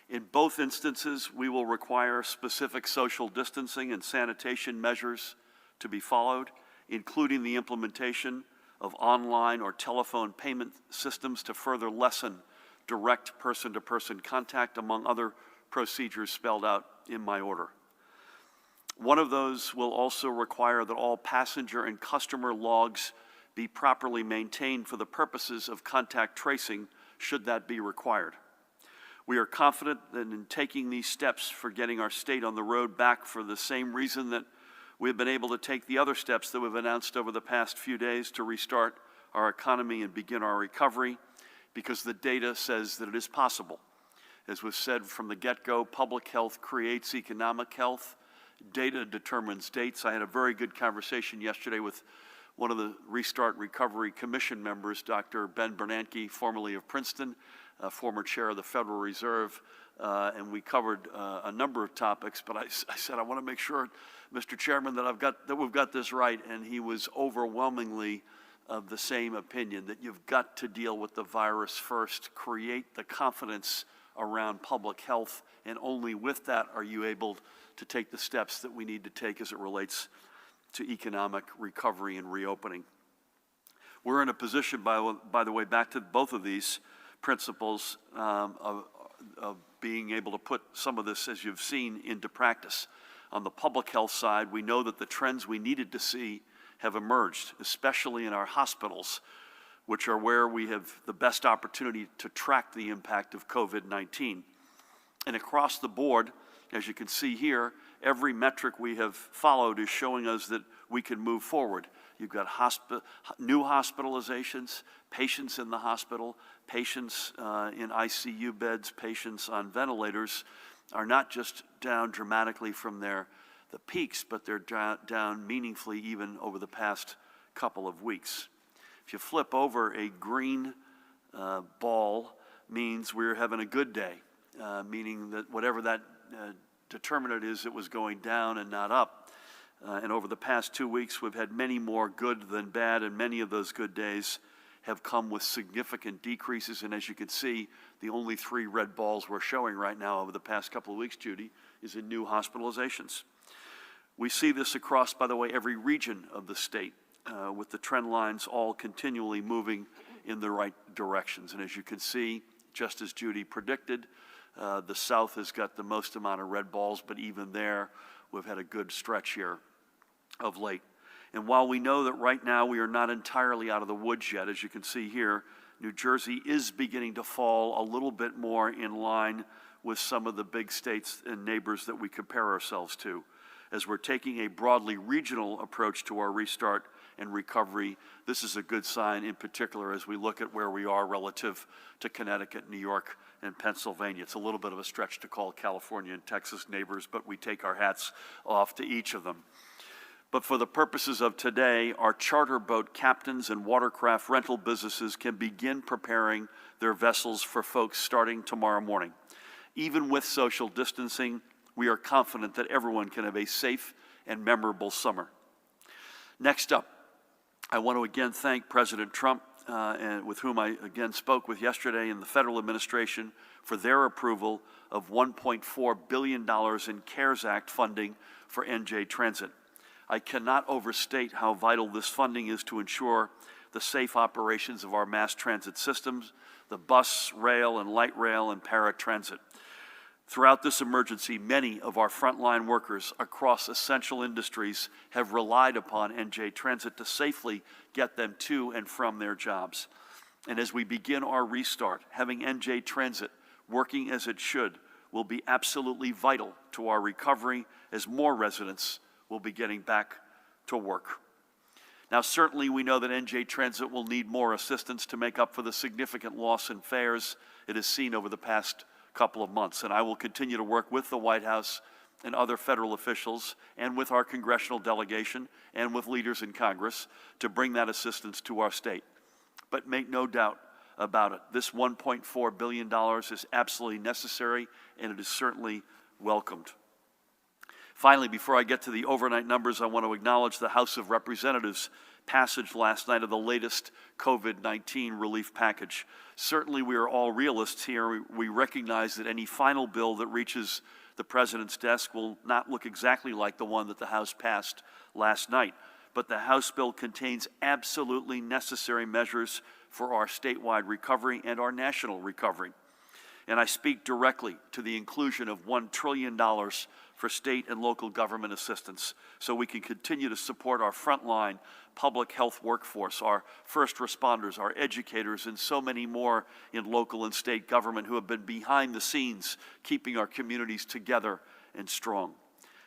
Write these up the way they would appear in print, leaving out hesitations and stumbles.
In both instances, we will require specific social distancing and sanitation measures to be followed, including the implementation of online or telephone payment systems to further lessen direct person-to-person contact, among other procedures spelled out in my order. One of those will also require that all passenger and customer logs be properly maintained for the purposes of contact tracing, should that be required. We are confident that in taking these steps for getting our state on the road back for the same reason that we've been able to take the other steps that we've announced over the past few days to restart our economy and begin our recovery, because the data says that it is possible. As was said from the get-go, public health creates economic health. Data determines dates. I had a very good conversation yesterday with one of the Restart Recovery Commission members, Dr. Ben Bernanke, formerly of Princeton, former chair of the Federal Reserve, and we covered a number of topics, but I said, I want to make sure, Mr. Chairman, that we've got this right, and he was overwhelmingly of the same opinion, that you've got to deal with the virus first, create the confidence around public health, and only with that are you able to take the steps that we need to take as it relates to economic recovery and reopening. We're in a position, by the way, back to both of these principles of being able to put some of this, as you've seen, into practice. On the public health side, we know that the trends we needed to see have emerged, especially in our hospitals, which are where we have the best opportunity to track the impact of COVID-19. And across the board, as you can see here, every metric we have followed is showing us that we can move forward. You've got new hospitalizations, patients in the hospital, patients in ICU beds, patients on ventilators are not just down dramatically from the peaks, but they're down meaningfully even over the past couple of weeks. If you flip over, a green ball means we're having a good day, meaning that whatever that determinant is, it was going down and not up. And over the past 2 weeks, we've had many more good than bad, and many of those good days have come with significant decreases. And as you can see, the only 3 red balls we're showing right now over the past couple of weeks, Judy, is in new hospitalizations. We see this across, by the way, every region of the state, with the trend lines all continually moving in the right directions. And as you can see, just as Judy predicted, the South has got the most amount of red balls, but even there, we've had a good stretch here of late. And while we know that right now we are not entirely out of the woods yet, as you can see here, New Jersey is beginning to fall a little bit more in line with some of the big states and neighbors that we compare ourselves to. As we're taking a broadly regional approach to our restart and recovery, this is a good sign, in particular as we look at where we are relative to Connecticut, New York, and Pennsylvania. It's a little bit of a stretch to call California and Texas neighbors, but we take our hats off to each of them. But for the purposes of today, our charter boat captains and watercraft rental businesses can begin preparing their vessels for folks starting tomorrow morning. Even with social distancing, we are confident that everyone can have a safe and memorable summer. Next up, I want to again thank President Trump, and with whom I again spoke with yesterday, and the federal administration for their approval of $1.4 billion in CARES Act funding for NJ Transit. I cannot overstate how vital this funding is to ensure the safe operations of our mass transit systems, the bus, rail, and light rail, and paratransit. Throughout this emergency, many of our frontline workers across essential industries have relied upon NJ Transit to safely get them to and from their jobs. And as we begin our restart, having NJ Transit working as it should will be absolutely vital to our recovery, as more residents will be getting back to work. Now, certainly we know that NJ Transit will need more assistance to make up for the significant loss in fares it has seen over the past couple of months, and I will continue to work with the White House and other federal officials and with our congressional delegation and with leaders in Congress to bring that assistance to our state. But make no doubt about it, this $1.4 billion is absolutely necessary, and it is certainly welcomed. Finally, before I get to the overnight numbers, I want to acknowledge the House of Representatives passage last night of the latest COVID-19 relief package. Certainly we are all realists here. We recognize that any final bill that reaches the President's desk will not look exactly like the one that the House passed last night. But the House bill contains absolutely necessary measures for our statewide recovery and our national recovery. And I speak directly to the inclusion of $1 trillion for state and local government assistance so we can continue to support our frontline public health workforce, our first responders, our educators, and so many more in local and state government who have been behind the scenes keeping our communities together and strong.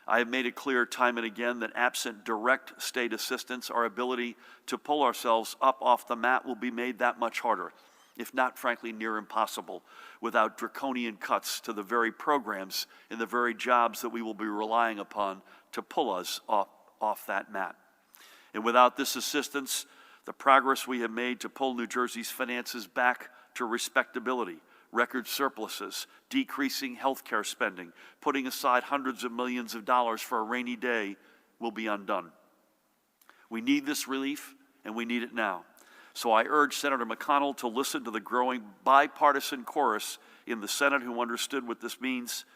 I have made it clear time and again that absent direct state assistance, our ability to pull ourselves up off the mat will be made that much harder, if not, frankly, near impossible, without draconian cuts to the very programs and the very jobs that we will be relying upon to pull us off that mat. And without this assistance, the progress we have made to pull New Jersey's finances back to respectability, record surpluses, decreasing health care spending, putting aside hundreds of millions of dollars for a rainy day will be undone. We need this relief, and we need it now. So I urge Senator McConnell to listen to the growing bipartisan chorus in the Senate who understand what this means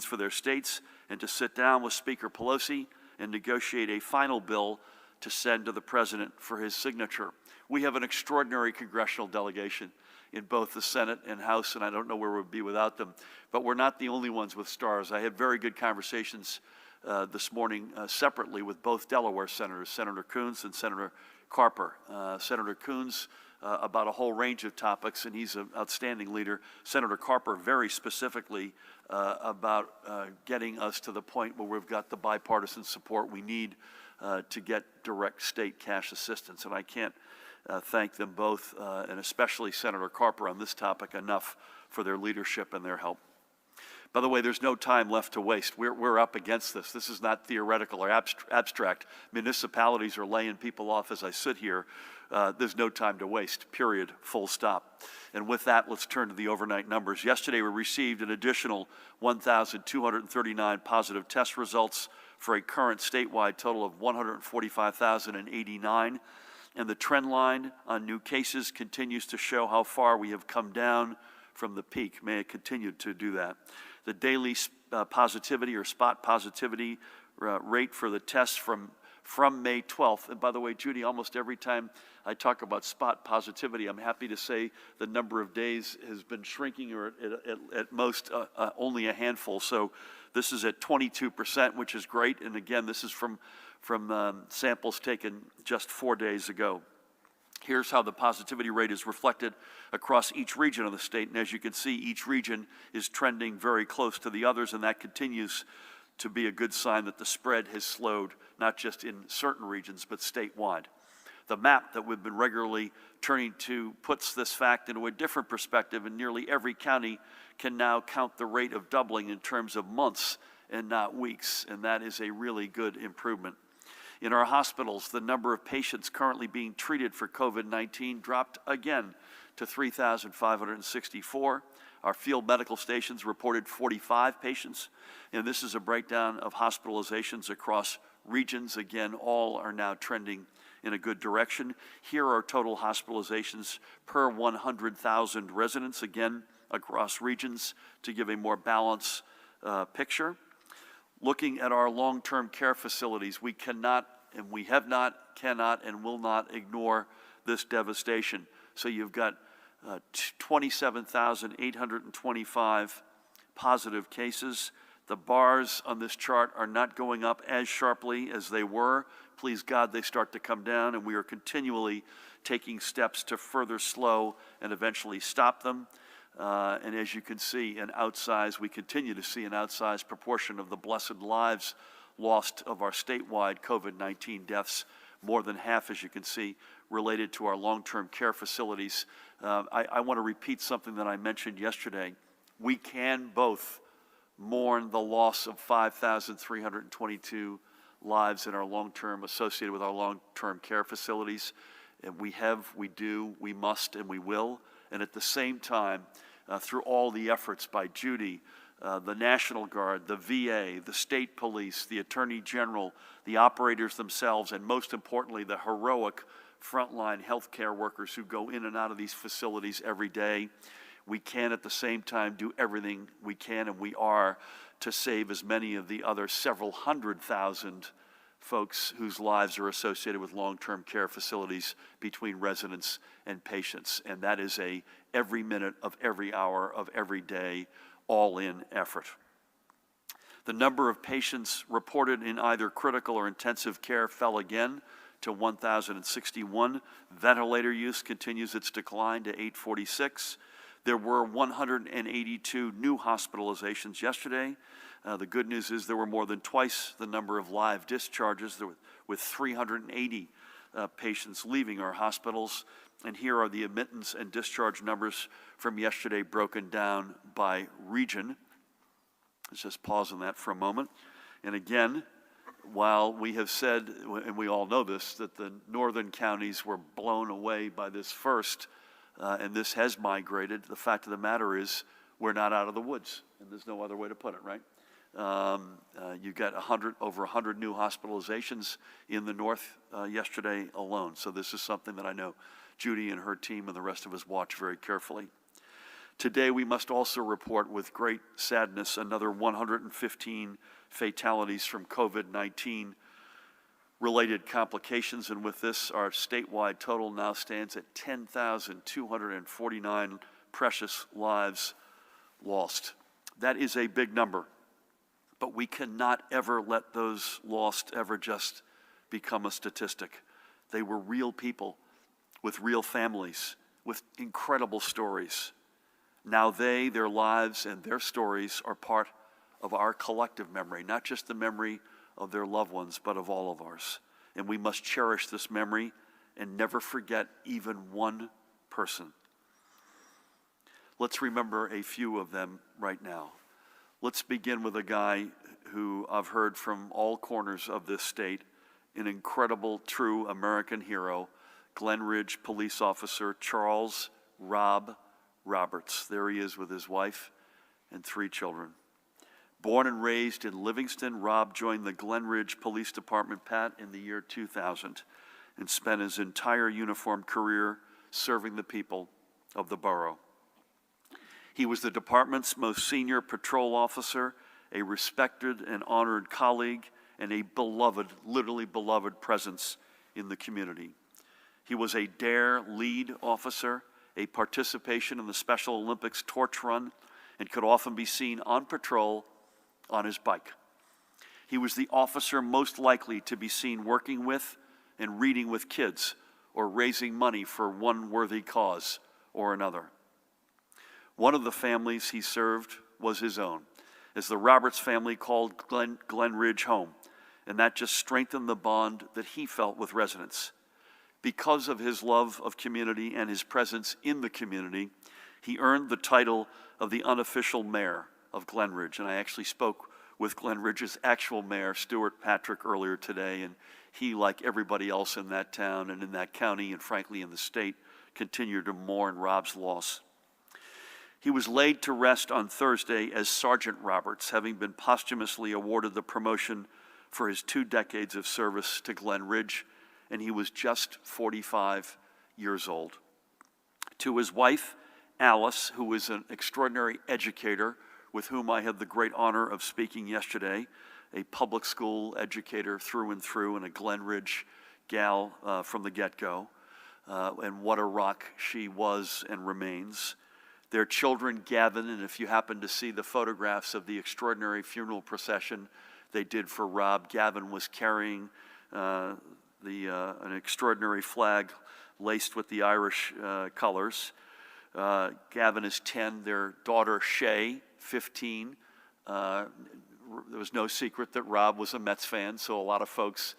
for their states, and to sit down with Speaker Pelosi and negotiate a final bill to send to the President for his signature. We have an extraordinary congressional delegation in both the Senate and House, and I don't know where we'd be without them. But we're not the only ones with stars. I had very good conversations this morning separately with both Delaware senators, Senator Coons and Senator Carper. Senator Coons about a whole range of topics, and he's an outstanding leader. Senator Carper very specifically about getting us to the point where we've got the bipartisan support we need to get direct state cash assistance. And I can't thank them both, and especially Senator Carper on this topic enough for their leadership and their help. By the way, there's no time left to waste. We're up against this. This is not theoretical or abstract. Municipalities are laying people off as I sit here. There's no time to waste, period, full stop. And with that, let's turn to the overnight numbers. Yesterday, we received an additional 1,239 positive test results for a current statewide total of 145,089. And the trend line on new cases continues to show how far we have come down from the peak. May it continue to do that. The daily positivity or spot positivity rate for the tests from May 12th. And by the way, Judy, almost every time I talk about spot positivity, I'm happy to say the number of days has been shrinking, or at most only a handful. So this is at 22%, which is great. And again, this is from samples taken just 4 days ago. Here's how the positivity rate is reflected across each region of the state. And as you can see, each region is trending very close to the others, and that continues to be a good sign that the spread has slowed, not just in certain regions, but statewide. The map that we've been regularly turning to puts this fact into a different perspective, and nearly every county can now count the rate of doubling in terms of months and not weeks, and that is a really good improvement. In our hospitals, the number of patients currently being treated for COVID-19 dropped again to 3,564. Our field medical stations reported 45 patients, and this is a breakdown of hospitalizations across regions. Again, all are now trending in a good direction. Here are total hospitalizations per 100,000 residents, again, across regions to give a more balanced picture. Looking at our long-term care facilities, we cannot, and we have not, cannot, and will not ignore this devastation. So you've got 27,825 positive cases. The bars on this chart are not going up as sharply as they were. Please God, they start to come down, and we are continually taking steps to further slow and eventually stop them. And as you can see, we continue to see an outsized proportion of the blessed lives lost of our statewide COVID-19 deaths, more than half, as you can see, related to our long-term care facilities. I want to repeat something that I mentioned yesterday. We can both mourn the loss of 5,322 lives in our long-term, associated with our long-term care facilities. And we do, we must, and we will. And at the same time, through all the efforts by Judy, the National Guard, the VA, the state police, the Attorney General, the operators themselves, and most importantly, the heroic frontline healthcare workers who go in and out of these facilities every day. We can at the same time do everything we can, and we are, to save as many of the other several 100,000 folks whose lives are associated with long-term care facilities between residents and patients. And that is a every minute of every hour of every day, all-in effort. The number of patients reported in either critical or intensive care fell again to 1,061. Ventilator use continues its decline to 846. There were 182 new hospitalizations yesterday. The good news is there were more than twice the number of live discharges, with 380 patients leaving our hospitals. And here are the admittance and discharge numbers from yesterday broken down by region. Let's just pause on that for a moment. And again, while we have said, and we all know this, that the northern counties were blown away by this first, and this has migrated, the fact of the matter is we're not out of the woods, and there's no other way to put it, right? You got over 100 new hospitalizations in the north yesterday alone. So this is something that I know Judy and her team and the rest of us watch very carefully. Today we must also report with great sadness another 115 fatalities from COVID-19 related complications, and with this our statewide total now stands at 10,249 precious lives lost. That is a big number. But we cannot ever let those lost ever just become a statistic. They were real people with real families, with incredible stories. Now their lives, and their stories are part of our collective memory, not just the memory of their loved ones, but of all of ours. And we must cherish this memory and never forget even one person. Let's remember a few of them right now. Let's begin with a guy who I've heard from all corners of this state, an incredible, true American hero, Glen Ridge police officer Charles Rob Roberts. There he is with his wife and 3 children. Born and raised in Livingston, Rob joined the Glen Ridge Police Department, Pat, in the year 2000 and spent his entire uniformed career serving the people of the borough. He was the department's most senior patrol officer, a respected and honored colleague, and a beloved, literally beloved presence in the community. He was a DARE lead officer, a participation in the Special Olympics torch run, and could often be seen on patrol on his bike. He was the officer most likely to be seen working with and reading with kids or raising money for one worthy cause or another. One of the families he served was his own, as the Roberts family called Glen Ridge home, and that just strengthened the bond that he felt with residents. Because of his love of community and his presence in the community, he earned the title of the unofficial mayor of Glen Ridge. And I actually spoke with Glen Ridge's actual mayor, Stuart Patrick, earlier today, and he, like everybody else in that town and in that county and frankly in the state, continued to mourn Rob's loss. He was laid to rest on Thursday as Sergeant Roberts, having been posthumously awarded the promotion for his 2 decades of service to Glen Ridge, and he was just 45 years old. To his wife, Alice, who is an extraordinary educator with whom I had the great honor of speaking yesterday, a public school educator through and through and a Glen Ridge gal from the get-go, and what a rock she was and remains. Their children, Gavin, and if you happen to see the photographs of the extraordinary funeral procession they did for Rob, Gavin was carrying an extraordinary flag laced with the Irish colors. Gavin is 10, their daughter Shay, 15. There was no secret that Rob was a Mets fan, so a lot of folks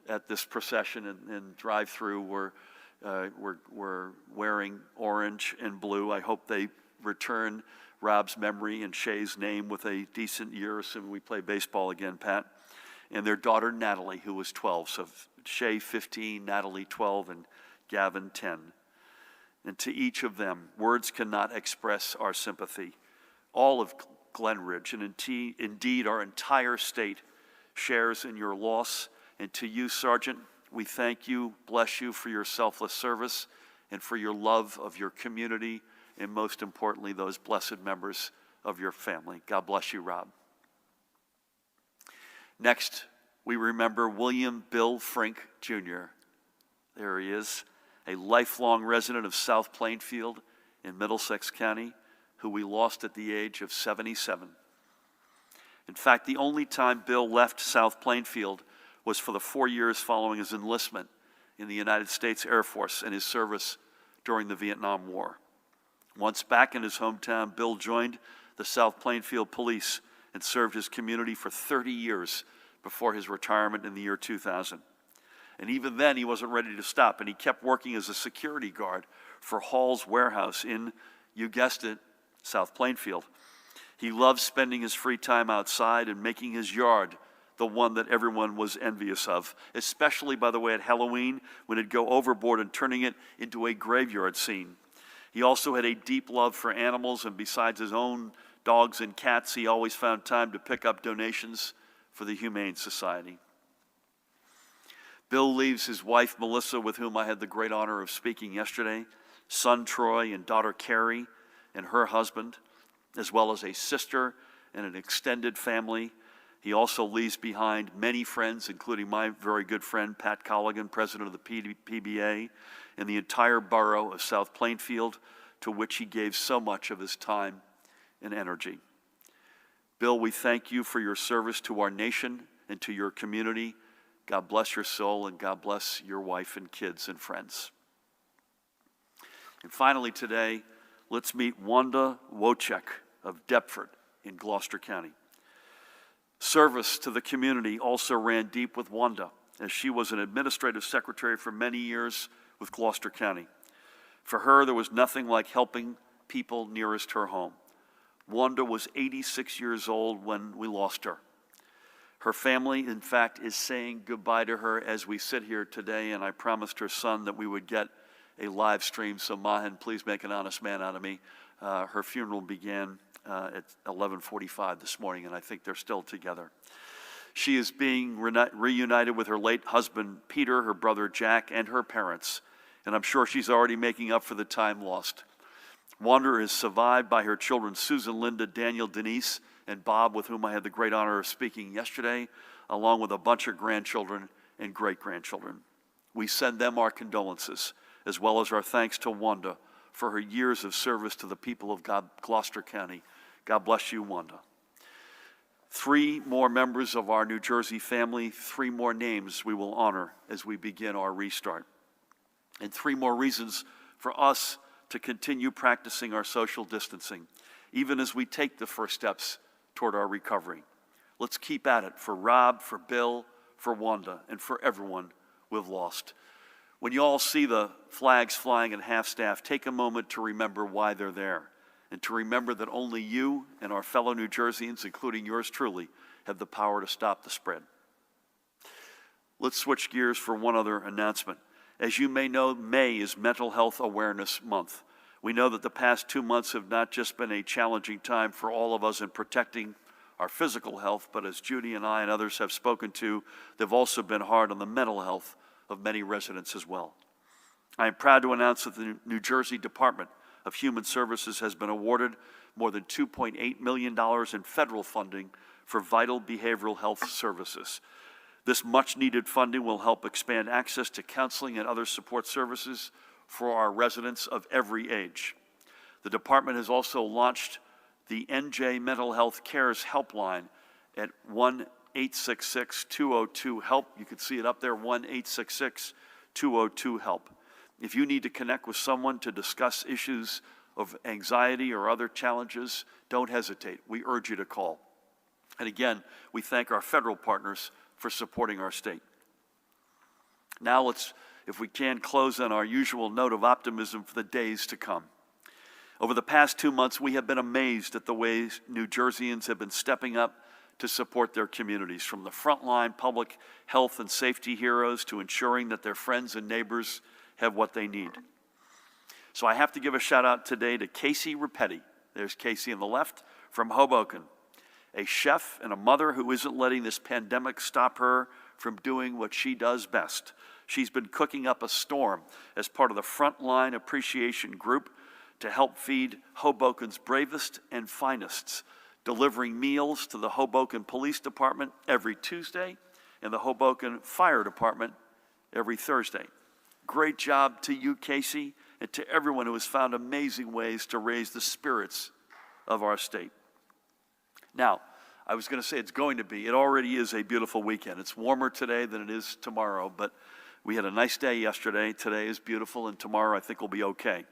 at this procession and drive-through were wearing orange and blue. I hope they return Rob's memory and Shay's name with a decent year, assuming we play baseball again, Pat. And their daughter Natalie, who was 12. So Shay 15, Natalie 12, and Gavin 10. And to each of them, words cannot express our sympathy. all of Glen Ridge, and indeed our entire state shares in your loss. And to you, Sergeant, we thank you, bless you for your selfless service and for your love of your community, and most importantly, those blessed members of your family. God bless you, Rob. Next, we remember William Bill Frink, Jr. There he is, a lifelong resident of South Plainfield in Middlesex County, who we lost at the age of 77. In fact, the only time Bill left South Plainfield was for the 4 years following his enlistment in the United States Air Force and his service during the Vietnam War. Once back in his hometown, Bill joined the South Plainfield Police and served his community for 30 years before his retirement in the year 2000. And even then, he wasn't ready to stop, and he kept working as a security guard for Hall's Warehouse in, you guessed it, South Plainfield. He loved spending his free time outside and making his yard the one that everyone was envious of, especially, by the way, at Halloween, when he'd go overboard and turning it into a graveyard scene. He also had a deep love for animals, and besides his own dogs and cats, he always found time to pick up donations for the Humane Society. Bill leaves his wife, Melissa, with whom I had the great honor of speaking yesterday, son Troy and daughter Carrie and her husband, as well as a sister and an extended family. He also leaves behind many friends, including my very good friend, Pat Colligan, president of the PBA, and the entire borough of South Plainfield, to which he gave so much of his time and energy. Bill, we thank you for your service to our nation and to your community. God bless your soul, and God bless your wife and kids and friends. And finally today, let's meet Wanda Wojcik of Deptford in Gloucester County. Service to the community also ran deep with Wanda, as she was an administrative secretary for many years with Gloucester County. For her, there was nothing like helping people nearest her home. Wanda was 86 years old when we lost her. Her family, in fact, is saying goodbye to her as we sit here today, and I promised her son that we would get a live stream, so Mahan, please make an honest man out of me. Her funeral began at 11:45 this morning, and I think they're still together. She is being reunited with her late husband, Peter, her brother, Jack, and her parents, and I'm sure she's already making up for the time lost. Wanda is survived by her children, Susan, Linda, Daniel, Denise, and Bob, with whom I had the great honor of speaking yesterday, along with a bunch of grandchildren and great-grandchildren. We send them our condolences, as well as our thanks to Wanda for her years of service to the people of Gloucester County. God bless you, Wanda. 3 more members of our New Jersey family, 3 more names we will honor as we begin our restart. And 3 more reasons for us to continue practicing our social distancing, even as we take the first steps toward our recovery. Let's keep at it for Rob, for Bill, for Wanda, and for everyone we've lost. When you all see the flags flying at half-staff, take a moment to remember why they're there, and to remember that only you and our fellow New Jerseyans, including yours truly, have the power to stop the spread. Let's switch gears for one other announcement. As you may know, May is Mental Health Awareness Month. We know that the past 2 months have not just been a challenging time for all of us in protecting our physical health, but as Judy and I and others have spoken to, they've also been hard on the mental health of many residents as well. I am proud to announce that the New Jersey Department of Human Services has been awarded more than $2.8 million in federal funding for vital behavioral health services. This much-needed funding will help expand access to counseling and other support services for our residents of every age. The department has also launched the NJ Mental Health Cares Helpline at 1-866-202-HELP. You can see it up there, 1-866-202-HELP. If you need to connect with someone to discuss issues of anxiety or other challenges, don't hesitate. We urge you to call. And again, we thank our federal partners for supporting our state. Now let's, if we can, close on our usual note of optimism for the days to come. Over the past 2 months, we have been amazed at the ways New Jerseyans have been stepping up to support their communities, from the frontline public health and safety heroes to ensuring that their friends and neighbors have what they need. So I have to give a shout out today to Casey Rapetti. There's Casey on the left, from Hoboken, a chef and a mother who isn't letting this pandemic stop her from doing what she does best. She's been cooking up a storm as part of the Frontline Appreciation Group to help feed Hoboken's bravest and finest, delivering meals to the Hoboken Police Department every Tuesday and the Hoboken Fire Department every Thursday. Great job to you, Casey, and to everyone who has found amazing ways to raise the spirits of our state. Now, I was going to say it already is a beautiful weekend. It's warmer today than it is tomorrow, but we had a nice day yesterday. Today is beautiful, and tomorrow I think will be okay.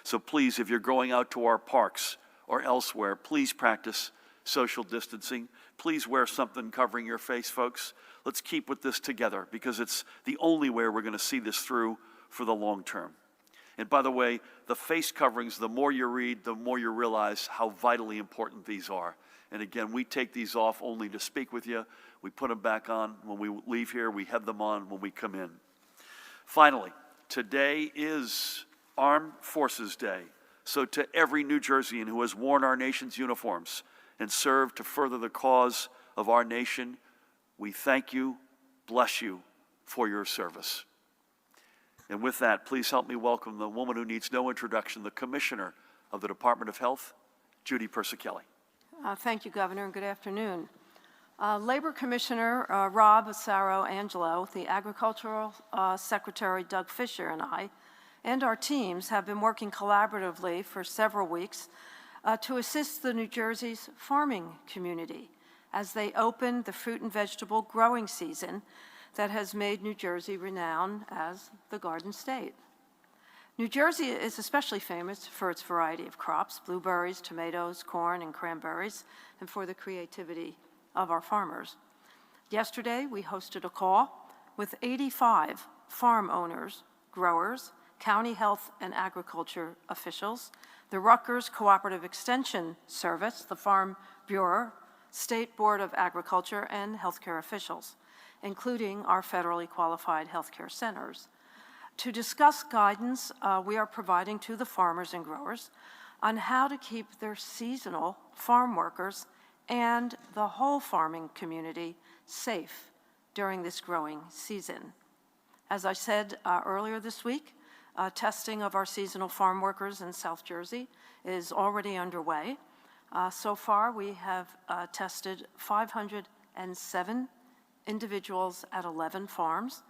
So please, if you're going out to our parks or elsewhere, please practice social distancing. Please wear something covering your face, folks. Let's keep with this together because it's the only way we're going to see this through for the long term. And by the way, the face coverings, the more you read, the more you realize how vitally important these are. And again, we take these off only to speak with you. We put them back on when we leave here. We have them on when we come in. Finally, today is Armed Forces Day. So to every New Jerseyan who has worn our nation's uniforms and served to further the cause of our nation, we thank you, bless you for your service. And with that, please help me welcome the woman who needs no introduction, the Commissioner of the Department of Health, Judy Persicelli. Thank you, Governor, and good afternoon. Labor Commissioner Rob Asaro-Angelo, the Agricultural Secretary Doug Fisher, and I, and our teams have been working collaboratively for several weeks to assist the New Jersey's farming community as they open the fruit and vegetable growing season that has made New Jersey renowned as the Garden State. New Jersey is especially famous for its variety of crops, blueberries, tomatoes, corn, and cranberries, and for the creativity of our farmers. Yesterday, we hosted a call with 85 farm owners, growers, county health and agriculture officials, the Rutgers Cooperative Extension Service, the Farm Bureau, State Board of Agriculture, and healthcare officials, including our federally qualified healthcare centers, to discuss guidance we are providing to the farmers and growers on how to keep their seasonal farm workers and the whole farming community safe during this growing season. As I said earlier this week, testing of our seasonal farm workers in South Jersey is already underway. So far, we have tested 507 individuals at 11 farms.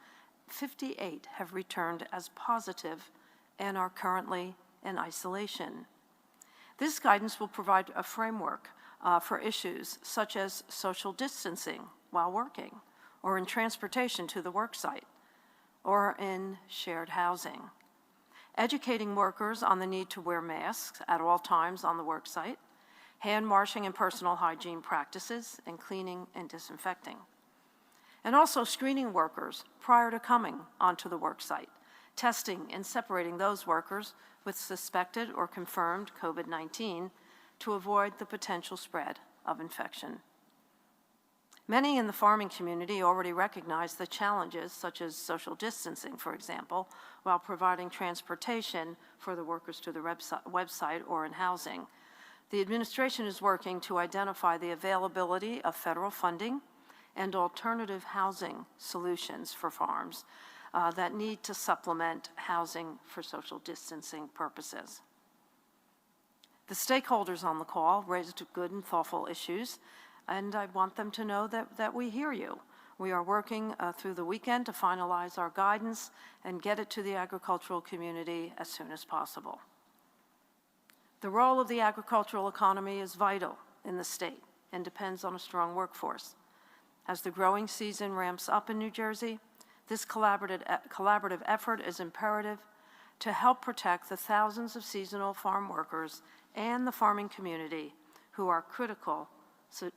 58 have returned as positive and are currently in isolation. This guidance will provide a framework for issues such as social distancing while working, or in transportation to the work site, or in shared housing. Educating workers on the need to wear masks at all times on the work site, hand washing and personal hygiene practices, and cleaning and disinfecting. And also screening workers prior to coming onto the work site, testing and separating those workers with suspected or confirmed COVID-19 to avoid the potential spread of infection. Many in the farming community already recognize the challenges, such as social distancing, for example, while providing transportation for the workers to the website or in housing. The administration is working to identify the availability of federal funding and alternative housing solutions for farms that need to supplement housing for social distancing purposes. The stakeholders on the call raised good and thoughtful issues, and I want them to know that we hear you. We are working through the weekend to finalize our guidance and get it to the agricultural community as soon as possible. The role of the agricultural economy is vital in the state and depends on a strong workforce. As the growing season ramps up in New Jersey, this collaborative effort is imperative to help protect the thousands of seasonal farm workers and the farming community who are critical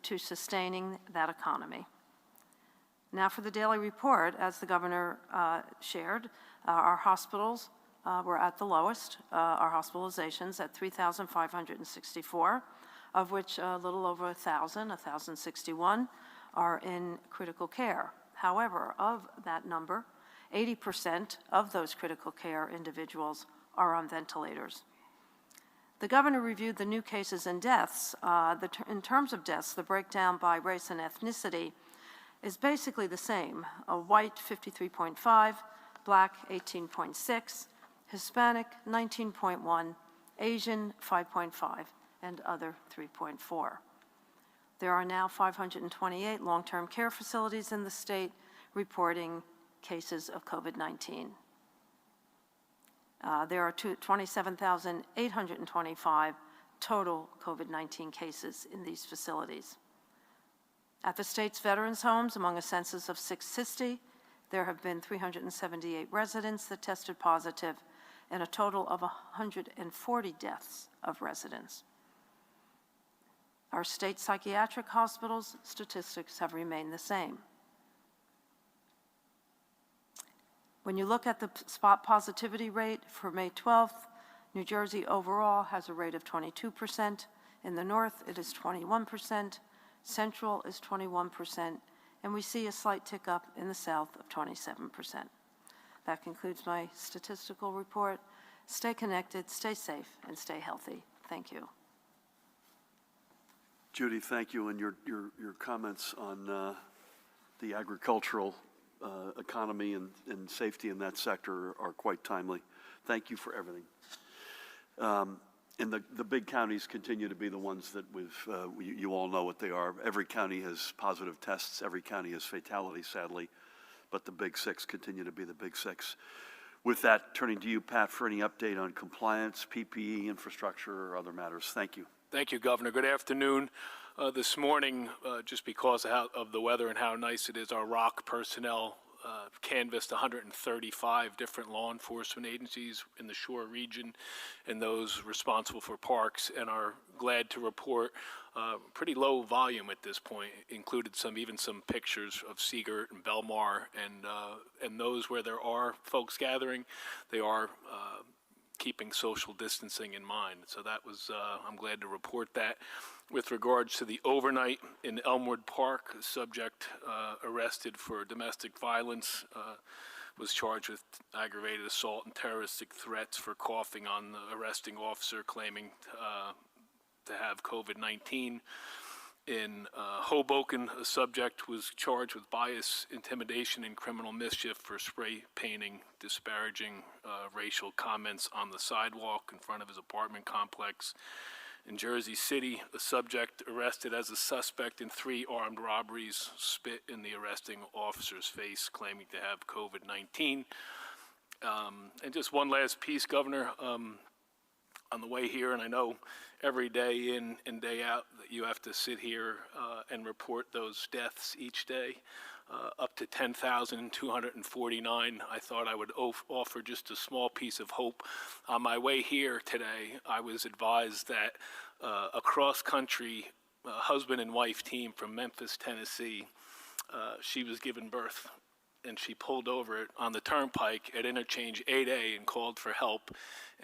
to sustaining that economy. Now for the daily report, as the governor shared, our hospitals were at the lowest, our hospitalizations at 3,564, of which a little over 1,061, are in critical care. However, of that number, 80% of those critical care individuals are on ventilators. The governor reviewed the new cases and deaths. In terms of deaths, the breakdown by race and ethnicity is basically the same. White, 53.5, Black, 18.6, Hispanic, 19.1, Asian, 5.5, and other, 3.4. There are now 528 long-term care facilities in the state reporting cases of COVID-19. There are 27,825 total COVID-19 cases in these facilities. At the state's veterans' homes, among a census of 660, there have been 378 residents that tested positive and a total of 140 deaths of residents. Our state psychiatric hospitals' statistics have remained the same. When you look at the spot positivity rate for May 12th, New Jersey overall has a rate of 22%. In the north, it is 21%. Central is 21%. And we see a slight tick up in the south of 27%. That concludes my statistical report. Stay connected, stay safe, and stay healthy. Thank you. Judy, thank you, and your comments on the agricultural economy and safety in that sector are quite timely. Thank you for everything. And the big counties continue to be the ones that you all know what they are. Every county has positive tests. Every county has fatalities, sadly. But the big six continue to be the big six. With that, turning to you, Pat, for any update on compliance, PPE, infrastructure, or other matters. Thank you. Thank you, Governor. Good afternoon. This morning, just because of the weather and how nice it is, our ROC personnel canvassed 135 different law enforcement agencies in the Shore region and those responsible for parks, and are glad to report pretty low volume at this point. Included even some pictures of Seagirt and Belmar, and those where there are folks gathering, they are keeping social distancing in mind. So that was, I'm glad to report that. With regards to the overnight in Elmwood Park, a subject arrested for domestic violence was charged with aggravated assault and terroristic threats for coughing on the arresting officer, claiming to have COVID-19. In Hoboken, a subject was charged with bias, intimidation, and criminal mischief for spray painting disparaging racial comments on the sidewalk in front of his apartment complex. In Jersey City, a subject arrested as a suspect in 3 armed robberies spit in the arresting officer's face, claiming to have COVID-19. And just one last piece, Governor. On the way here, and I know every day in and day out that you have to sit here and report those deaths each day, up to 10,249. I thought I would offer just a small piece of hope. On my way here today, I was advised that a cross-country husband and wife team from Memphis, Tennessee, she was given birth, and she pulled over on the turnpike at interchange 8A and called for help,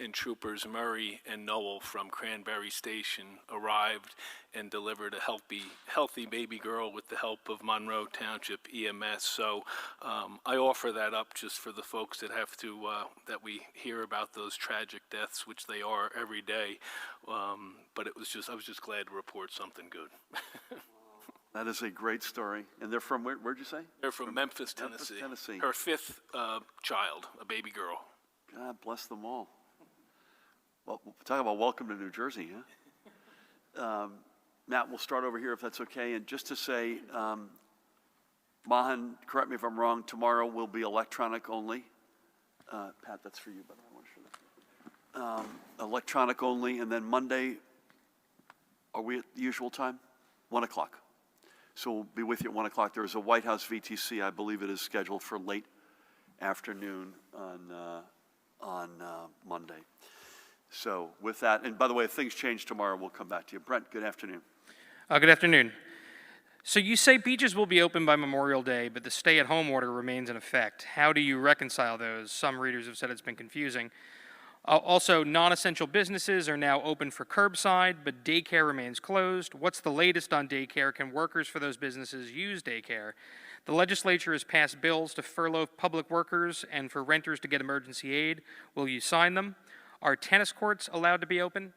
and troopers Murray and Noel from Cranberry Station arrived and delivered a healthy baby girl with the help of Monroe Township EMS. So I offer that up just for the folks that have to, that we hear about those tragic deaths, which they are every day. But I was just glad to report something good. That is a great story. And they're from, where'd you say? They're from Memphis, Tennessee. Memphis, Tennessee. Her 5th child, a baby girl. God bless them all. Well, talk about welcome to New Jersey, huh? Matt, we'll start over here if that's okay. And just to say, Mahan, correct me if I'm wrong, tomorrow will be electronic only. Pat, that's for you, but I want to show that. Electronic only, and then Monday, are we at the usual time? 1 o'clock. So we'll be with you at 1 o'clock. There is a White House VTC. I believe it is scheduled for late afternoon on Monday. So with that, and by the way, if things change tomorrow, we'll come back to you. Brent, good afternoon. Good afternoon. So you say beaches will be open by Memorial Day, but the stay-at-home order remains in effect. How do you reconcile those? Some readers have said it's been confusing. Also, non-essential businesses are now open for curbside, but daycare remains closed. What's the latest on daycare? Can workers for those businesses use daycare? The legislature has passed bills to furlough public workers and for renters to get emergency aid. Will you sign them? Are tennis courts allowed to be open?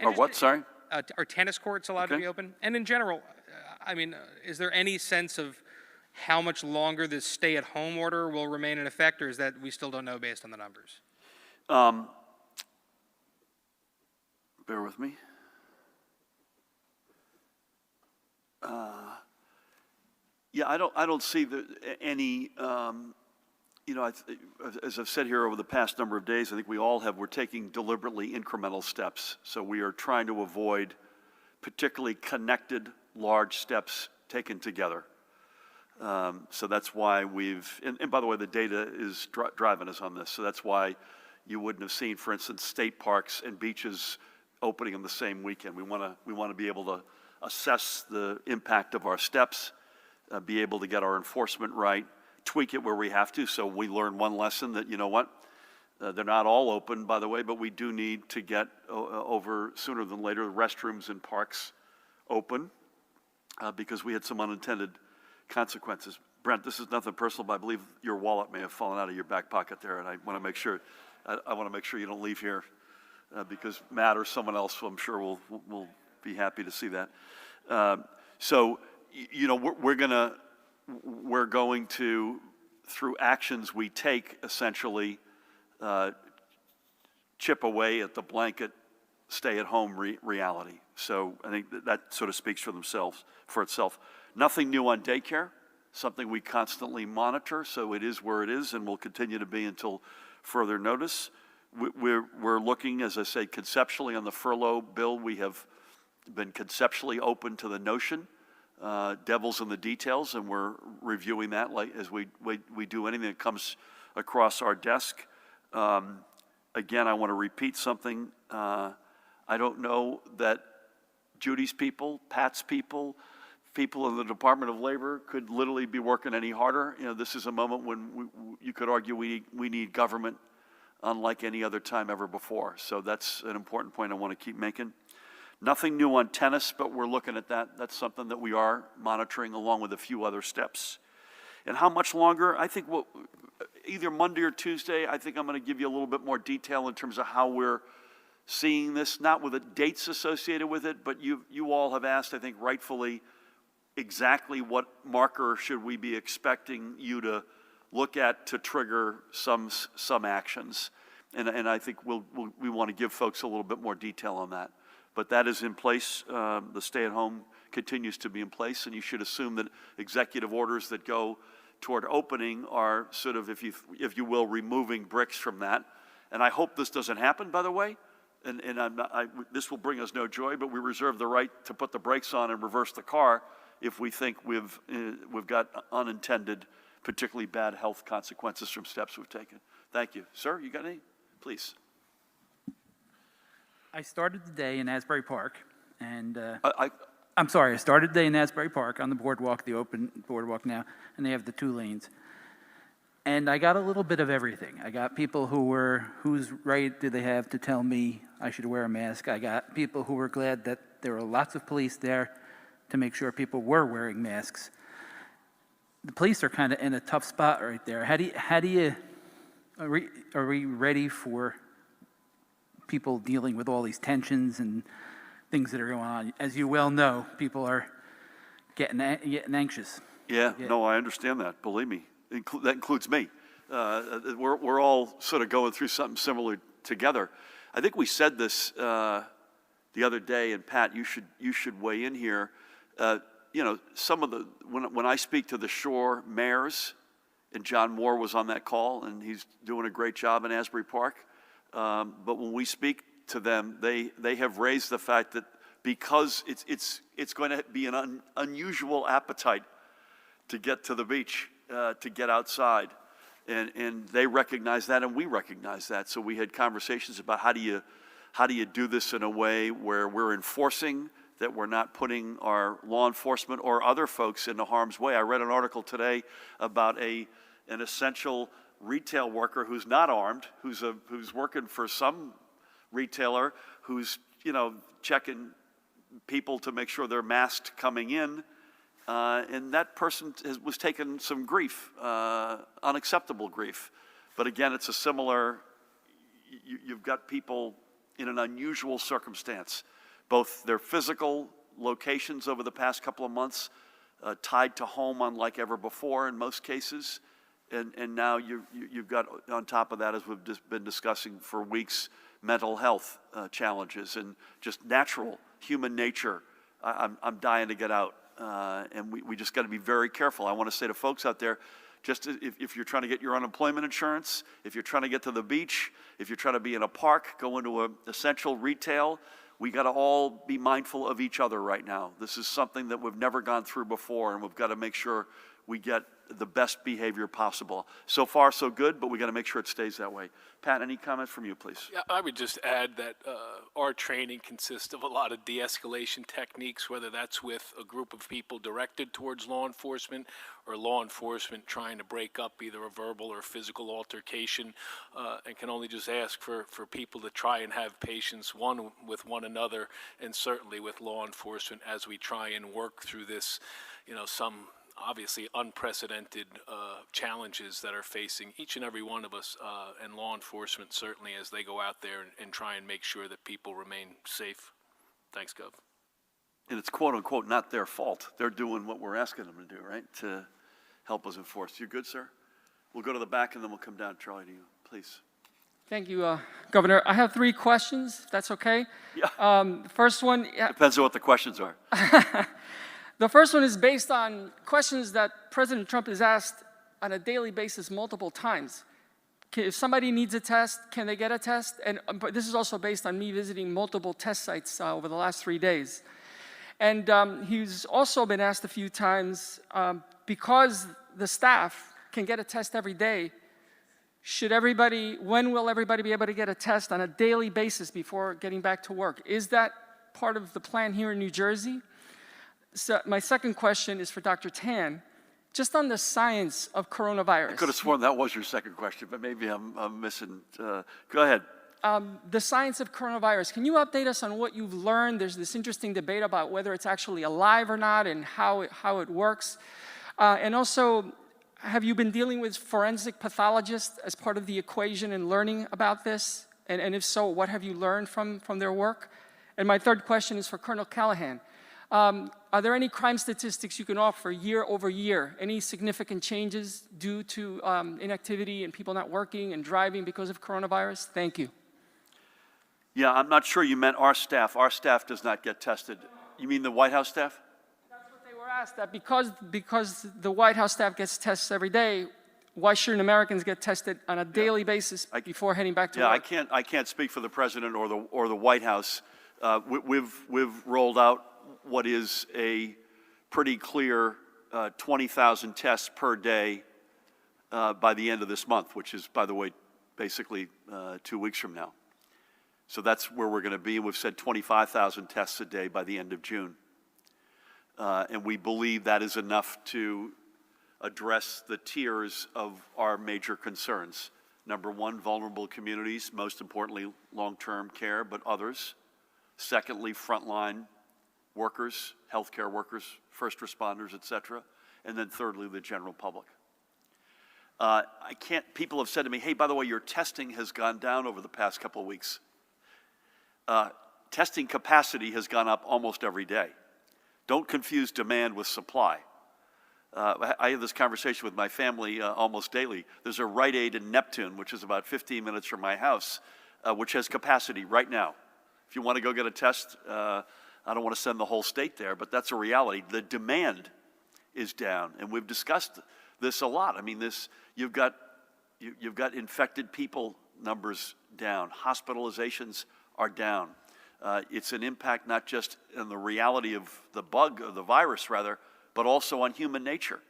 And Or what, sorry? Are tennis courts allowed to Okay. be open? And in general, is there any sense of how much longer this stay-at-home order will remain in effect, or is that we still don't know based on the numbers? Bear with me. Yeah, I don't see any, as I've said here over the past number of days, I think we're taking deliberately incremental steps. So we are trying to avoid particularly connected large steps taken together. So that's why and by the way, the data is driving us on this. So that's why you wouldn't have seen, for instance, state parks and beaches opening on the same weekend. We want to be able to assess the impact of our steps, be able to get our enforcement right, tweak it where we have to. So we learned one lesson that, you know what, they're not all open, by the way, but we do need to get over sooner than later the restrooms in parks open because we had some unintended consequences. Brent, this is nothing personal, but I believe your wallet may have fallen out of your back pocket there, and I want to make sure you don't leave here because Matt or someone else, I'm sure, will be happy to see that. So, we're going to, through actions we take, essentially chip away at the blanket stay-at-home reality. So I think that sort of speaks for itself. Nothing new on daycare, something we constantly monitor, so it is where it is and will continue to be until further notice. We're looking, as I say, conceptually on the furlough bill. We have been conceptually open to the notion, devil's in the details, and we're reviewing that like as we do anything that comes across our desk. Again, I want to repeat something. I don't know that Judy's people, Pat's people in the Department of Labor could literally be working any harder. This is a moment when you could argue we need government unlike any other time ever before. So that's an important point I want to keep making. Nothing new on tennis, but we're looking at that. That's something that we are monitoring along with a few other steps. And how much longer? I think either Monday or Tuesday, I think I'm going to give you a little bit more detail in terms of how we're seeing this, not with the dates associated with it, but you all have asked, I think rightfully, exactly what marker should we be expecting you to look at to trigger some actions. And I think we want to give folks a little bit more detail on that. But that is in place. The stay-at-home continues to be in place, and you should assume that executive orders that go toward opening are sort of, if you will, removing bricks from that. And I hope this doesn't happen, by the way. And this will bring us no joy, but we reserve the right to put the brakes on and reverse the car if we think we've got unintended, particularly bad health consequences from steps we've taken. Thank you. Sir, you got any? Please. I started the day in Asbury Park, and I started the day in Asbury Park on the boardwalk, the open boardwalk now, and they have the 2 lanes. And I got a little bit of everything. I got people whose right do they have to tell me I should wear a mask? I got people who were glad that there were lots of police there to make sure people were wearing masks. The police are kind of in a tough spot right there. Are we ready for people dealing with all these tensions and things that are going on? As you well know, people are getting anxious. Yeah, no, I understand that. Believe me, that includes me. We're all sort of going through something similar together. I think we said this the other day, and Pat, you should weigh in here. Some of the when I speak to the Shore mayors, and John Moore was on that call, and he's doing a great job in Asbury Park. But when we speak to them, they have raised the fact that because it's going to be an unusual appetite to get to the beach, to get outside, and they recognize that, and we recognize that. So we had conversations about how do you do this in a way where we're enforcing that we're not putting our law enforcement or other folks into harm's way. I read an article today about an essential retail worker who's not armed, who's working for some retailer, who's checking people to make sure they're masked coming in, and that person was taking some grief, unacceptable grief. But again, it's a similar. You've got people in an unusual circumstance. Both their physical locations over the past couple of months, tied to home unlike ever before in most cases, and now you've got, on top of that, as we've just been discussing for weeks, mental health challenges and just natural human nature. I'm dying to get out, and we just got to be very careful. I want to say to folks out there, just if you're trying to get your unemployment insurance, if you're trying to get to the beach, if you're trying to be in a park, go into an essential retail, we got to all be mindful of each other right now. This is something that we've never gone through before, and we've got to make sure we get the best behavior possible. So far, so good, but we got to make sure it stays that way. Pat, any comments from you, please? Yeah, I would just add that our training consists of a lot of de-escalation techniques, whether that's with a group of people directed towards law enforcement or law enforcement trying to break up either a verbal or physical altercation, and can only just ask for people to try and have patience, one with one another and certainly with law enforcement as we try and work through this, some obviously unprecedented challenges that are facing each and every one of us, and law enforcement certainly as they go out there and try and make sure that people remain safe. Thanks, Gov. And it's quote unquote not their fault. They're doing what we're asking them to do, right? To help us enforce. You good, sir? We'll go to the back and then we'll come down, Charlie, to you, please. Thank you, Governor. I have 3 questions, if that's okay. Yeah. The first one, Depends on what the questions are. the first one is based on questions that President Trump is asked on a daily basis multiple times. If somebody needs a test, can they get a test? And but this is also based on me visiting multiple test sites over the last 3 days. And he's also been asked a few times, because the staff can get a test every day, when will everybody be able to get a test on a daily basis before getting back to work? Is that part of the plan here in New Jersey? So my second question is for Dr. Tan, just on the science of coronavirus. I could have sworn that was your second question, but maybe I'm missing. Go ahead. The science of coronavirus, can you update us on what you've learned? There's this interesting debate about whether it's actually alive or not and how it works. And also, have you been dealing with forensic pathologists as part of the equation and learning about this? And if so, what have you learned from their work? And my third question is for Colonel Callahan. Are there any crime statistics you can offer year over year? Any significant changes due to inactivity and people not working and driving because of coronavirus? Thank you. Yeah, I'm not sure you meant our staff. Our staff does not get tested. You mean the White House staff? That's what they were asked, that because the White House staff gets tests every day, why shouldn't Americans get tested on a daily basis before heading back to work? Yeah, I can't speak for the president or the White House. We've rolled out what is a pretty clear 20,000 tests per day by the end of this month, which is, by the way, basically 2 weeks from now. So that's where we're going to be. We've said 25,000 tests a day by the end of June. And we believe that is enough to address the tiers of our major concerns. Number one, vulnerable communities, most importantly, long-term care, but others. Secondly, frontline workers, healthcare workers, first responders, et cetera. And then thirdly, the general public. People have said to me, hey, by the way, your testing has gone down over the past couple of weeks. Testing capacity has gone up almost every day. Don't confuse demand with supply. I have this conversation with my family almost daily. There's a Rite Aid in Neptune, which is about 15 minutes from my house, which has capacity right now. If you want to go get a test, I don't want to send the whole state there, but that's a reality. The demand is down, and we've discussed this a lot. I mean, you've got infected people numbers down, hospitalizations are down. It's an impact not just in the reality of the virus, but also on human nature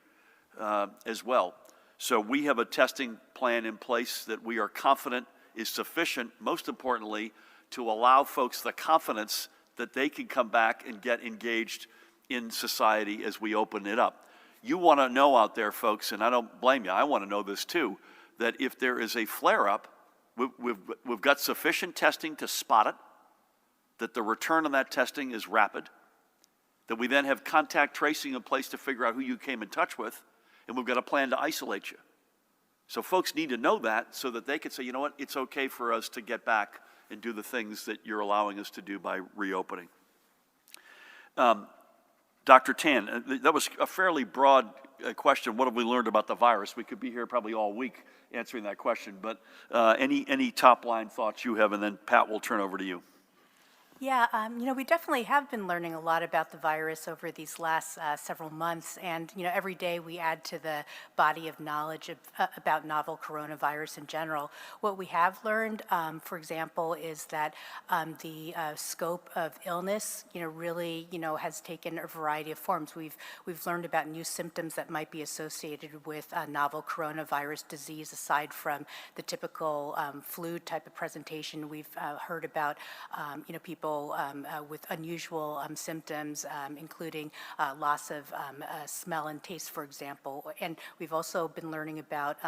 as well. So we have a testing plan in place that we are confident is sufficient, most importantly, to allow folks the confidence that they can come back and get engaged in society as we open it up. You want to know out there, folks, and I don't blame you, I want to know this too, that if there is a flare-up, we've got sufficient testing to spot it, that the return on that testing is rapid, that we then have contact tracing in place to figure out who you came in touch with, and we've got a plan to isolate you. So folks need to know that so that they can say, you know what, it's okay for us to get back and do the things that you're allowing us to do by reopening. Dr. Tan, that was a fairly broad question. What have we learned about the virus? We could be here probably all week answering that question, but any top line thoughts you have, and then Pat will turn over to you. Yeah, we definitely have been learning a lot about the virus over these last several months, and every day we add to the body of knowledge about novel coronavirus in general. What we have learned, for example, is that the scope of illness, really, has taken a variety of forms. We've learned about new symptoms that might be associated with novel coronavirus disease, aside from the typical flu type of presentation. We've heard about, people with unusual symptoms, including loss of smell and taste, for example. And we've also been learning about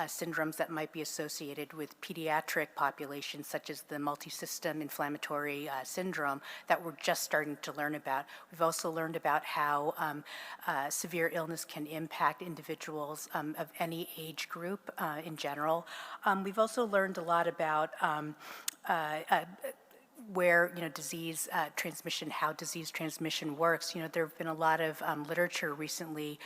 syndromes that might be associated with pediatric populations, such as the multisystem inflammatory syndrome that we're just starting to learn about. We've also learned about how severe illness can impact individuals of any age group in general. We've also learned a lot about where disease transmission, how disease transmission works. There have been a lot of literature recently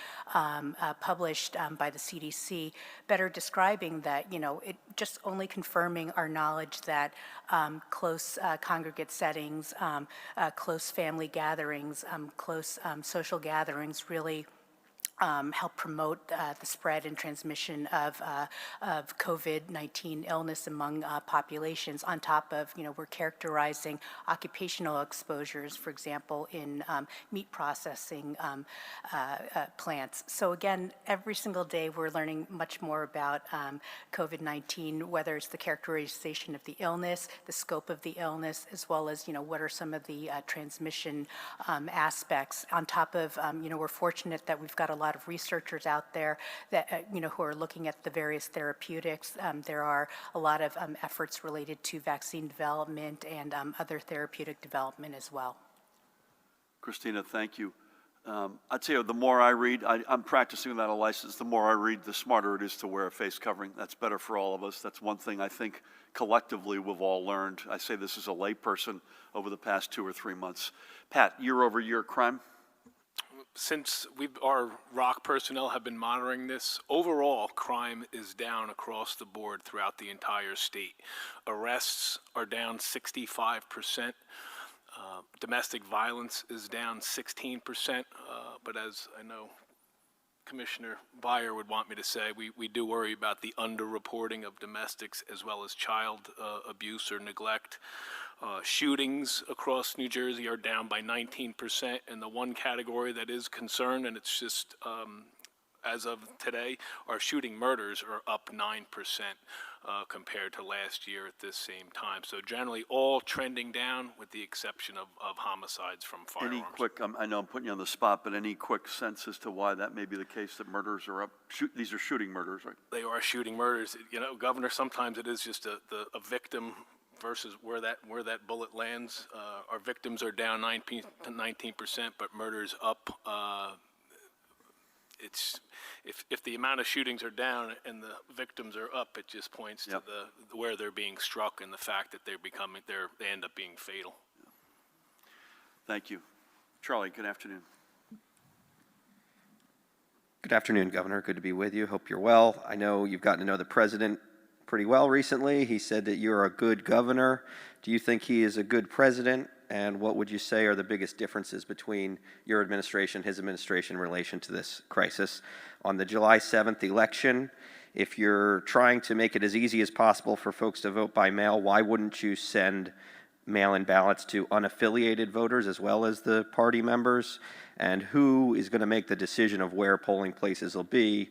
published by the CDC, better describing that it just only confirming our knowledge that close congregate settings, close family gatherings, close social gatherings really help promote the spread and transmission of COVID-19 illness among populations. On top of, we're characterizing occupational exposures, for example, in meat processing plants. So again, every single day we're learning much more about COVID-19, whether it's the characterization of the illness, the scope of the illness, as well as, what are some of the transmission aspects. On top of, we're fortunate that we've got a lot of researchers out there that who are looking at the various therapeutics. There are a lot of efforts related to vaccine development and other therapeutic development as well. Christina, thank you. I'd say the more I read, I'm practicing without a license, the more I read, the smarter it is to wear a face covering. That's better for all of us. That's one thing I think collectively we've all learned. I say this as a layperson over the past 2 or 3 months. Pat, year-over-year crime? Since our ROC personnel have been monitoring this, overall crime is down across the board throughout the entire state. Arrests are down 65%. Domestic violence is down 16%. But as I know Commissioner Beyer would want me to say, we do worry about the underreporting of domestics as well as child abuse or neglect. Shootings across New Jersey are down by 19%, and the one category that is concerned, and it's just as of today, our shooting murders are up 9% compared to last year at this same time. So generally all trending down with the exception of homicides from firearms. Any quick, I know I'm putting you on the spot, but any quick sense as to why that may be the case, that murders are up? These are shooting murders, right? They are shooting murders. Governor, sometimes it is just a victim versus where that bullet lands. Our victims are down 19%, but murders up. It's if the amount of shootings are down and the victims are up, it just points to where they're being struck and the fact that they end up being fatal. Thank you. Charlie, good afternoon. Good afternoon, Governor. Good to be with you. Hope you're well. I know you've gotten to know the president pretty well recently. He said that you're a good governor. Do you think he is a good president? And what would you say are the biggest differences between your administration, his administration, in relation to this crisis? On the July 7th election, if you're trying to make it as easy as possible for folks to vote by mail, why wouldn't you send mail-in ballots to unaffiliated voters as well as the party members? And who is going to make the decision of where polling places will be?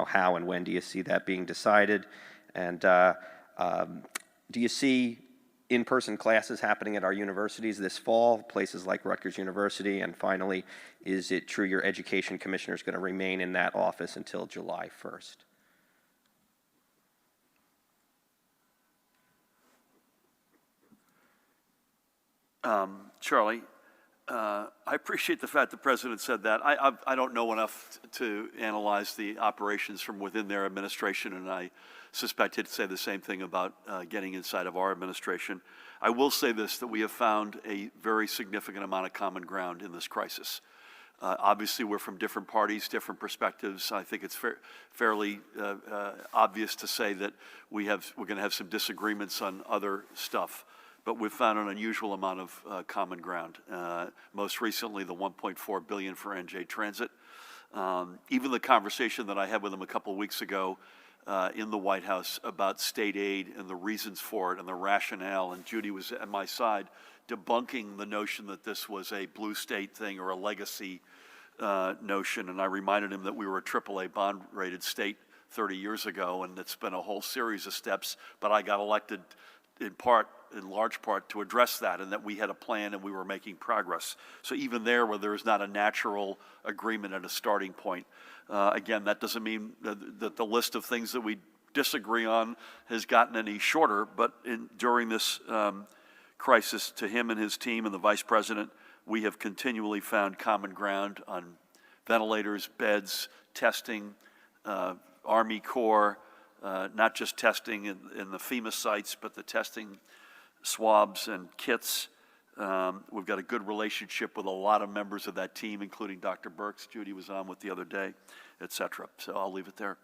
How and when do you see that being decided? And do you see in-person classes happening at our universities this fall, places like Rutgers University? And finally, is it true your education commissioner is going to remain in that office until July 1st? Charlie, I appreciate the fact the president said that. I don't know enough to analyze the operations from within their administration, and I suspect he'd say the same thing about getting inside of our administration. I will say this, that we have found a very significant amount of common ground in this crisis. Obviously, we're from different parties, different perspectives. I think it's fairly obvious to say that we're going to have some disagreements on other stuff, but we've found an unusual amount of common ground. Most recently, the $1.4 billion for NJ Transit. Even the conversation that I had with him a couple weeks ago in the White House about state aid and the reasons for it and the rationale, and Judy was at my side debunking the notion that this was a blue state thing or a legacy notion, and I reminded him that we were a AAA bond-rated state 30 years ago, and it's been a whole series of steps, but I got elected in large part, to address that, and that we had a plan and we were making progress. So even there, where there's not a natural agreement at a starting point, again, that doesn't mean that the list of things that we disagree on has gotten any shorter, but during this crisis, to him and his team and the vice president, we have continually found common ground on ventilators, beds, testing, Army Corps, not just testing in the FEMA sites, but the testing swabs and kits. We've got a good relationship with a lot of members of that team, including Dr. Birx, Judy was on with the other day, et cetera. So I'll leave it there.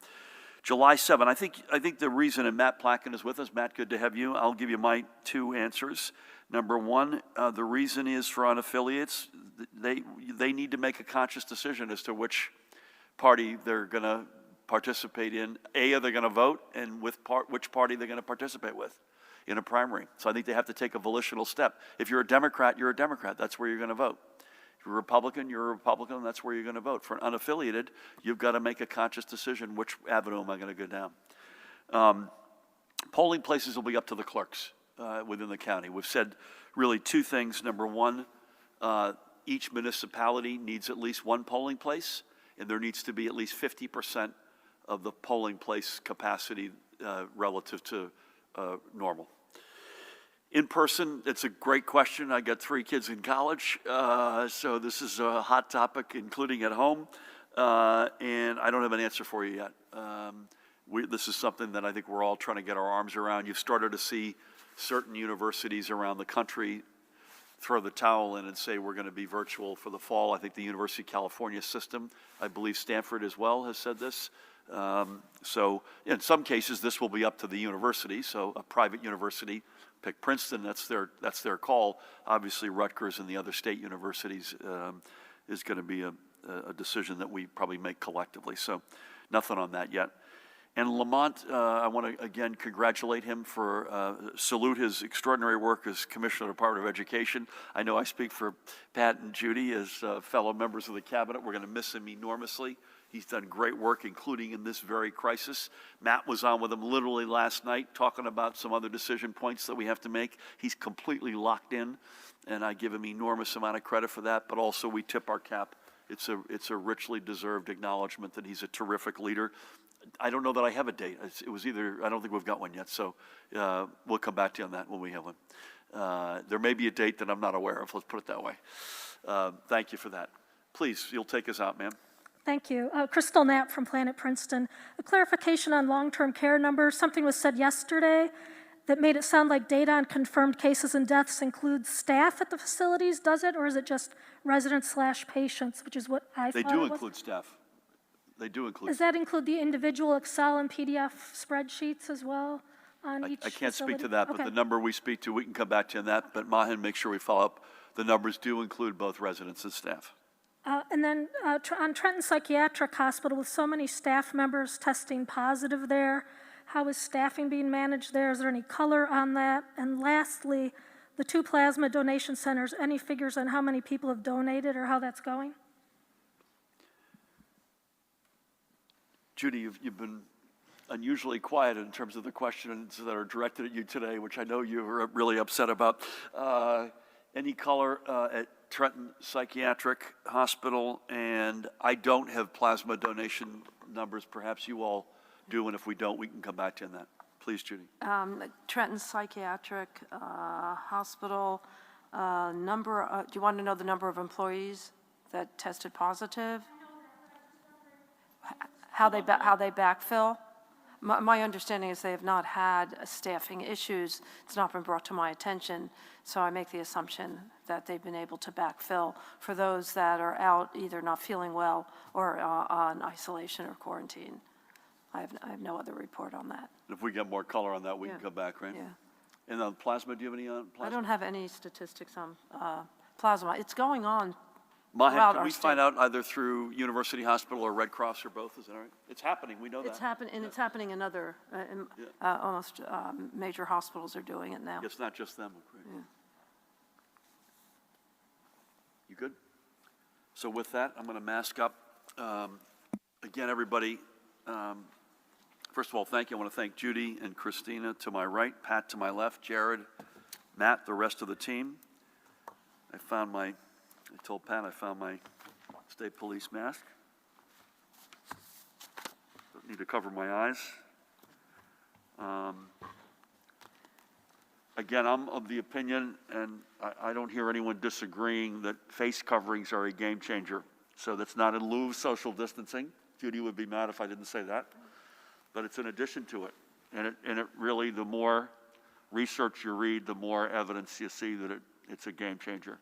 July 7, I think the reason, and Matt Placken is with us. Matt, good to have you. I'll give you my two answers. Number one, the reason is for unaffiliates. They need to make a conscious decision as to which party they're going to participate in. Are they going to vote, and which party they're going to participate with in a primary. So I think they have to take a volitional step. If you're a Democrat, you're a Democrat. That's where you're going to vote. If you're a Republican, you're a Republican, and that's where you're going to vote. For an unaffiliated, you've got to make a conscious decision, which avenue am I going to go down? Polling places will be up to the clerks within the county. We've said really two things. Number one, each municipality needs at least one polling place, and there needs to be at least 50% of the polling place capacity relative to normal. In person, it's a great question. I got 3 kids in college, so this is a hot topic, including at home, and I don't have an answer for you yet. This is something that I think we're all trying to get our arms around. You've started to see certain universities around the country throw the towel in and say we're going to be virtual for the fall. I think the University of California system, I believe Stanford as well, has said this. So in some cases, this will be up to the university. So a private university, pick Princeton, that's their call. Obviously, Rutgers and the other state universities is going to be a decision that we probably make collectively. So nothing on that yet. And Lamont, I want to again congratulate him salute his extraordinary work as Commissioner of the Department of Education. I know I speak for Pat and Judy as fellow members of the cabinet. We're going to miss him enormously. He's done great work, including in this very crisis. Matt was on with him literally last night, talking about some other decision points that we have to make. He's completely locked in, and I give him enormous amount of credit for that, but also we tip our cap. It's a richly deserved acknowledgement that he's a terrific leader. I don't know that I have a date. It was either, I don't think we've got one yet, so we'll come back to you on that when we have one. There may be a date that I'm not aware of, let's put it that way. Thank you for that. Please, you'll take us out, ma'am. Thank you. Crystal Knapp from Planet Princeton. A clarification on long-term care numbers. Something was said yesterday that made it sound like data on confirmed cases and deaths includes staff at the facilities. Does it, or is it just residents/patients, which is what I thought it was? They do include staff. They do include. Does that include the individual Excel and PDF spreadsheets as well on each I can't facility? speak to that, but the number we speak to, we can come back to you on that. But Mahan, make sure we follow up. The numbers do include both residents and staff. And then on Trenton Psychiatric Hospital, with so many staff members testing positive there, how is staffing being managed there? Is there any color on that? And lastly, the 2 plasma donation centers, any figures on how many people have donated or how that's going? Judy, you've been unusually quiet in terms of the questions that are directed at you today, which I know you were really upset about. Any color at Trenton Psychiatric Hospital? And I don't have plasma donation numbers. Perhaps you all do, and if we don't, we can come back to you on that. Please, Judy. Trenton Psychiatric Hospital, Do you want to know the number of employees that tested positive? How they backfill? My understanding is they have not had staffing issues. It's not been brought to my attention, so I make the assumption that they've been able to backfill for those that are out either not feeling well or on isolation or quarantine. I have no other report on that. If we get more color on that, we can Yeah. come back, right? Yeah. And on plasma, do you have any on plasma? I don't have any statistics on plasma. It's going on. Mahan, throughout can our we state. find out either through University Hospital or Red Cross or both? Is that all right? It's happening, we know that. It's happening in other, almost major hospitals are doing it now. It's not just them. Great. Yeah. You good? So with that, I'm going to mask up. Again, everybody, first of all, thank you. I want to thank Judy and Christina to my right, Pat to my left, Jared, Matt, the rest of the team. I told Pat I found my state police mask. Don't need to cover my eyes. Again, I'm of the opinion, and I don't hear anyone disagreeing, that face coverings are a game changer. So that's not in lieu of social distancing. Judy would be mad if I didn't say that. But it's in addition to it. And it really, the more research you read, the more evidence you see that it's a game changer.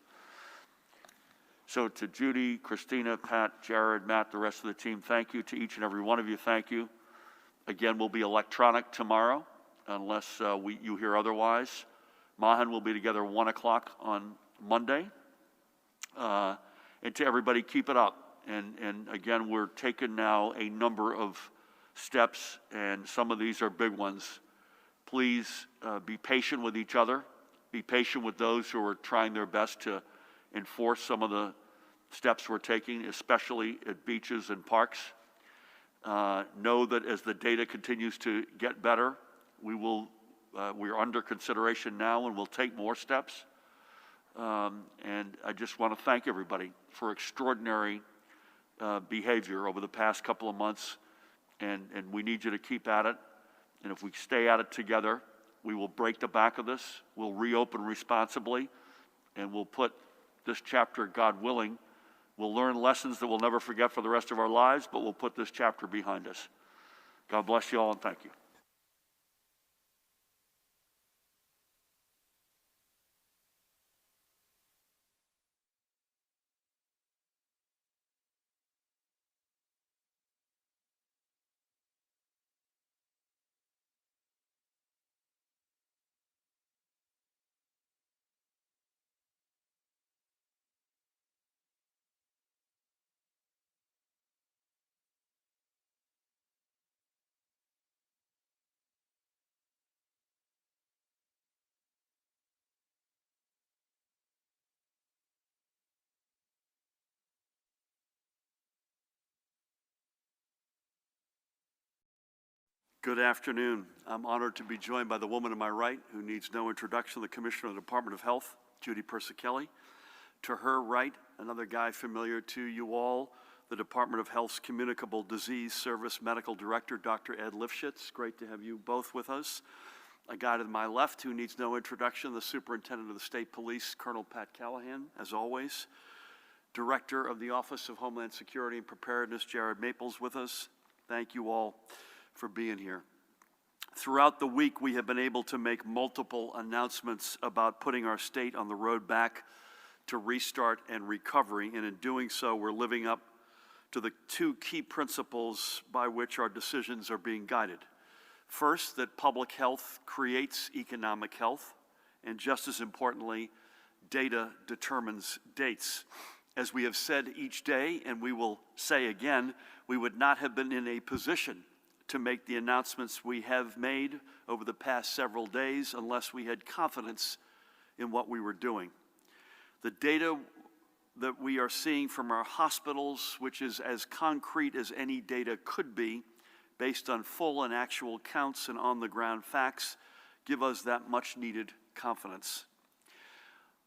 So to Judy, Christina, Pat, Jared, Matt, the rest of the team, thank you. To each and every one of you, thank you. Again, we'll be electronic tomorrow, unless you hear otherwise. Mahan will be together 1 o'clock on Monday. And to everybody, keep it up. And again, we're taking now a number of steps, and some of these are big ones. Please be patient with each other. Be patient with those who are trying their best to enforce some of the steps we're taking, especially at beaches and parks. Know that as the data continues to get better, we're under consideration now and we'll take more steps. And I just want to thank everybody for extraordinary behavior over the past couple of months, and we need you to keep at it. And if we stay at it together, we will break the back of this, we'll reopen responsibly, and we'll put this chapter, God willing, we'll learn lessons that we'll never forget for the rest of our lives, but we'll put this chapter behind us. God bless you all, and thank you. Good afternoon. I'm honored to be joined by the woman to my right, who needs no introduction, the Commissioner of the Department of Health, Judy Persicelli. To her right, another guy familiar to you all, the Department of Health's Communicable Disease Service Medical Director, Dr. Ed Lifshitz. Great to have you both with us. A guy to my left who needs no introduction, the Superintendent of the State Police, Colonel Pat Callahan, as always. Director of the Office of Homeland Security and Preparedness, Jared Maples, with us. Thank you all for being here. Throughout the week, we have been able to make multiple announcements about putting our state on the road back to restart and recovery, and in doing so, we're living up to the two key principles by which our decisions are being guided. First, that public health creates economic health, and just as importantly, data determines dates. As we have said each day, and we will say again, we would not have been in a position to make the announcements we have made over the past several days unless we had confidence in what we were doing. The data that we are seeing from our hospitals, which is as concrete as any data could be, based on full and actual counts and on-the-ground facts, give us that much-needed confidence.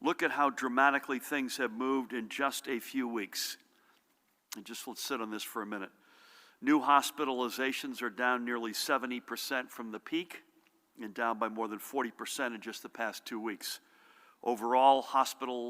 Look at how dramatically things have moved in just a few weeks. And just let's sit on this for a minute. New hospitalizations are down nearly 70% from the peak and down by more than 40% in just the past 2 weeks. Overall, hospital